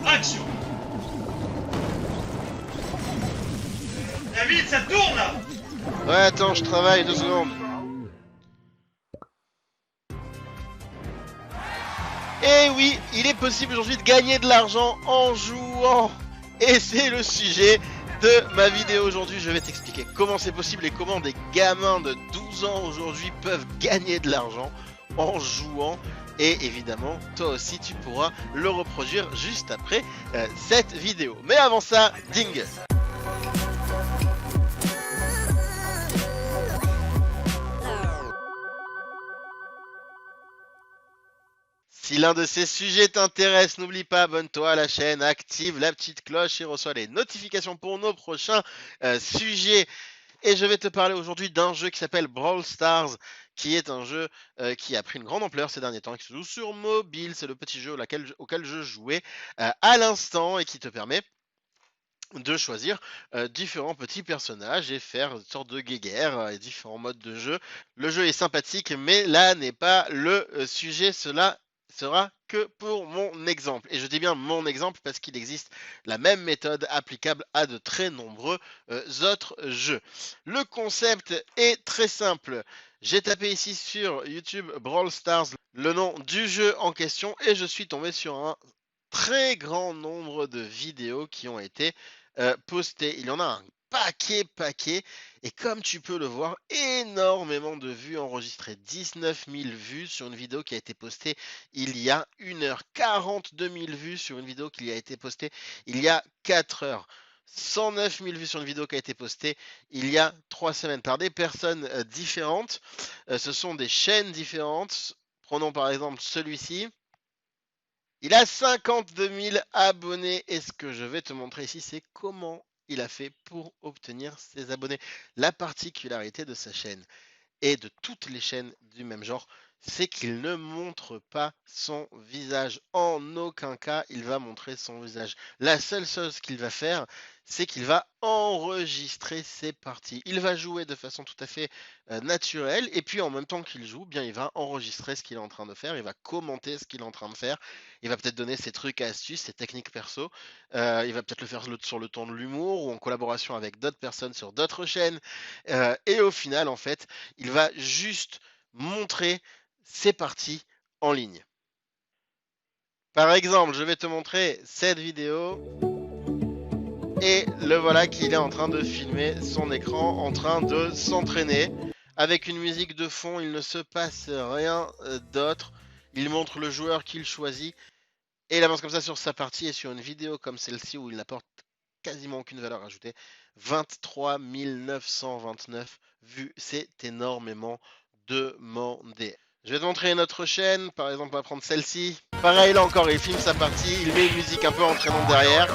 Action. David, ça tourne là. Ouais, attends, je travaille 2 secondes. Et oui, il est possible aujourd'hui de gagner de l'argent en jouant. Et c'est le sujet de ma vidéo aujourd'hui. Je vais t'expliquer comment c'est possible et comment des gamins de 12 ans aujourd'hui peuvent gagner de l'argent en jouant. Et évidemment, toi aussi, tu pourras le reproduire juste après cette vidéo. Mais avant ça, ding! Si l'un de ces sujets t'intéresse, n'oublie pas, abonne-toi à la chaîne, active la petite cloche et reçois les notifications pour nos prochains sujets. Et je vais te parler aujourd'hui d'un jeu qui s'appelle Brawl Stars, qui est un jeu qui a pris une grande ampleur ces derniers temps, qui se joue sur mobile. C'est le petit jeu auquel je jouais à l'instant et qui te permet de choisir différents petits personnages et faire une sorte de guéguerre et différents modes de jeu. Le jeu est sympathique, mais là n'est pas le sujet. Cela sera que pour mon exemple. Et je dis bien mon exemple parce qu'il existe la même méthode applicable à de très nombreux autres jeux. Le concept est très simple. J'ai tapé ici sur YouTube Brawl Stars le nom du jeu en question et je suis tombé sur un très grand nombre de vidéos qui ont été postées. Il y en a un paquet. Et comme tu peux le voir, énormément de vues enregistrées. 19 000 vues sur une vidéo qui a été postée il y a 1 heure. 42 000 vues sur une vidéo qui a été postée il y a 4 heures. 109 000 vues sur une vidéo qui a été postée il y a 3 semaines par des personnes différentes. Ce sont des chaînes différentes. Prenons par exemple celui-ci. Il a 52 000 abonnés et ce que je vais te montrer ici, c'est comment il a fait pour obtenir ses abonnés. La particularité de sa chaîne et de toutes les chaînes du même genre, c'est qu'il ne montre pas son visage. En aucun cas, il va montrer son visage. La seule chose qu'il va faire, c'est qu'il va enregistrer ses parties. Il va jouer de façon tout à fait naturelle et puis en même temps qu'il joue, bien il va enregistrer ce qu'il est en train de faire, il va commenter ce qu'il est en train de faire, il va peut-être donner ses trucs, astuces, ses techniques perso, il va peut-être le faire sur le ton de l'humour ou en collaboration avec d'autres personnes sur d'autres chaînes et au final en fait, il va juste montrer ses parties en ligne. Par exemple, je vais te montrer cette vidéo et le voilà qu'il est en train de filmer son écran, en train de s'entraîner. Avec une musique de fond, il ne se passe rien d'autre. Il montre le joueur qu'il choisit et il avance comme ça sur sa partie et sur une vidéo comme celle-ci où il n'apporte quasiment aucune valeur ajoutée. 23 929 vues, c'est énormément demandé. Je vais te montrer une autre chaîne, par exemple on va prendre celle-ci. Pareil là encore, il filme sa partie, il met une musique un peu entraînante derrière,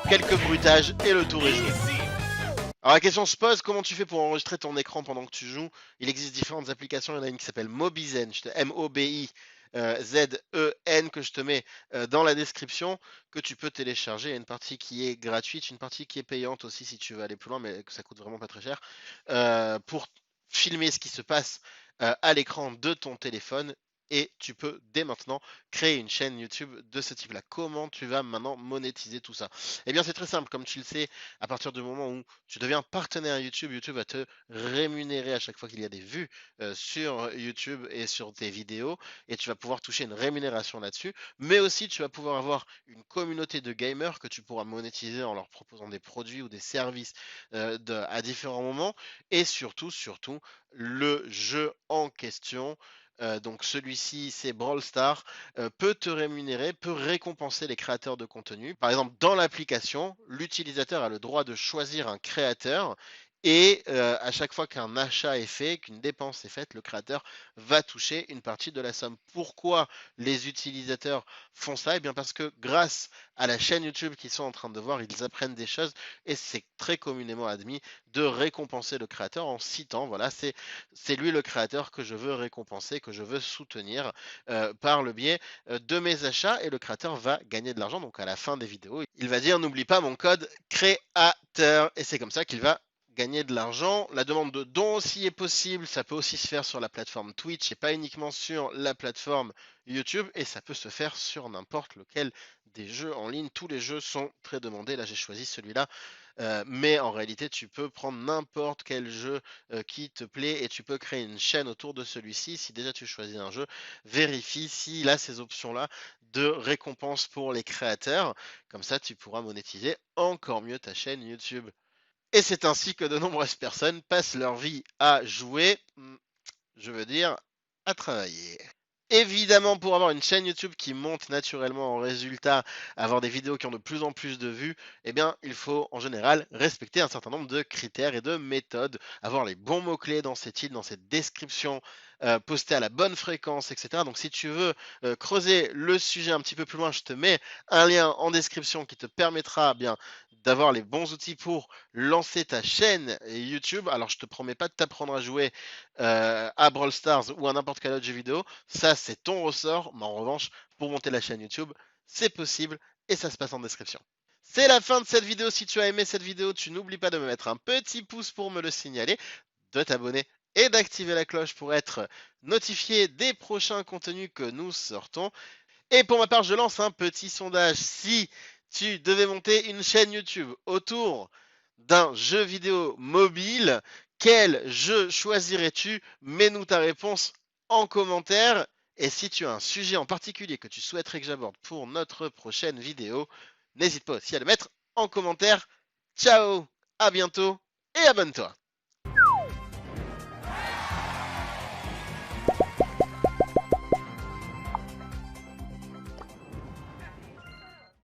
quelques bruitages et le tour est joué. Alors la question se pose, comment tu fais pour enregistrer ton écran pendant que tu joues? Il existe différentes applications, il y en a une qui s'appelle Mobizen, M-O-B-I. Z-E-N que je te mets dans la description, que tu peux télécharger. Il y a une partie qui est gratuite, une partie qui est payante aussi si tu veux aller plus loin, mais que ça coûte vraiment pas très cher, pour filmer ce qui se passe à l'écran de ton téléphone. Et tu peux dès maintenant créer une chaîne YouTube de ce type-là. Comment tu vas maintenant monétiser tout ça? Eh bien, c'est très simple. Comme tu le sais, à partir du moment où tu deviens partenaire YouTube, YouTube va te rémunérer à chaque fois qu'il y a des vues sur YouTube et sur tes vidéos. Et tu vas pouvoir toucher une rémunération là-dessus. Mais aussi, tu vas pouvoir avoir une communauté de gamers que tu pourras monétiser en leur proposant des produits ou des services à différents moments. Et surtout, le jeu en question. Donc celui-ci, c'est Brawl Stars, peut te rémunérer, peut récompenser les créateurs de contenu. Par exemple, dans l'application, l'utilisateur a le droit de choisir un créateur et à chaque fois qu'un achat est fait, qu'une dépense est faite, le créateur va toucher une partie de la somme. Pourquoi les utilisateurs font ça? Eh bien parce que grâce à la chaîne YouTube qu'ils sont en train de voir, ils apprennent des choses et c'est très communément admis de récompenser le créateur en citant, voilà, c'est lui le créateur que je veux récompenser, que je veux soutenir par le biais de mes achats et le créateur va gagner de l'argent. Donc à la fin des vidéos, il va dire n'oublie pas mon code créateur et c'est comme ça qu'il va gagner de l'argent. La demande de dons aussi est possible. Ça peut aussi se faire sur la plateforme Twitch et pas uniquement sur la plateforme YouTube. Et ça peut se faire sur n'importe lequel des jeux en ligne. Tous les jeux sont très demandés. Là, j'ai choisi celui-là. Mais en réalité, tu peux prendre n'importe quel jeu qui te plaît et tu peux créer une chaîne autour de celui-ci. Si déjà tu choisis un jeu, vérifie s'il a ces options-là de récompense pour les créateurs. Comme ça, tu pourras monétiser encore mieux ta chaîne YouTube. Et c'est ainsi que de nombreuses personnes passent leur vie à jouer, je veux dire, à travailler. Évidemment, pour avoir une chaîne YouTube qui monte naturellement en résultat, avoir des vidéos qui ont de plus en plus de vues, eh bien, il faut en général respecter un certain nombre de critères et de méthodes, avoir les bons mots-clés dans ces titres, dans cette description, poster à la bonne fréquence, etc. Donc, si tu veux creuser le sujet un petit peu plus loin, je te mets un lien en description qui te permettra bien d'avoir les bons outils pour lancer ta chaîne YouTube. Alors, je te promets pas de t'apprendre à jouer à Brawl Stars ou à n'importe quel autre jeu vidéo. Ça, c'est ton ressort. Mais en revanche, pour monter la chaîne YouTube, c'est possible et ça se passe en description. C'est la fin de cette vidéo. Si tu as aimé cette vidéo, tu n'oublies pas de me mettre un petit pouce pour me le signaler, de t'abonner et d'activer la cloche pour être notifié des prochains contenus que nous sortons. Et pour ma part, je lance un petit sondage. Si tu devais monter une chaîne YouTube autour d'un jeu vidéo mobile, quel jeu choisirais-tu? Mets-nous ta réponse en commentaire. Et si tu as un sujet en particulier que tu souhaiterais que j'aborde pour notre prochaine vidéo, n'hésite pas aussi à le mettre en commentaire. Ciao, à bientôt et abonne-toi.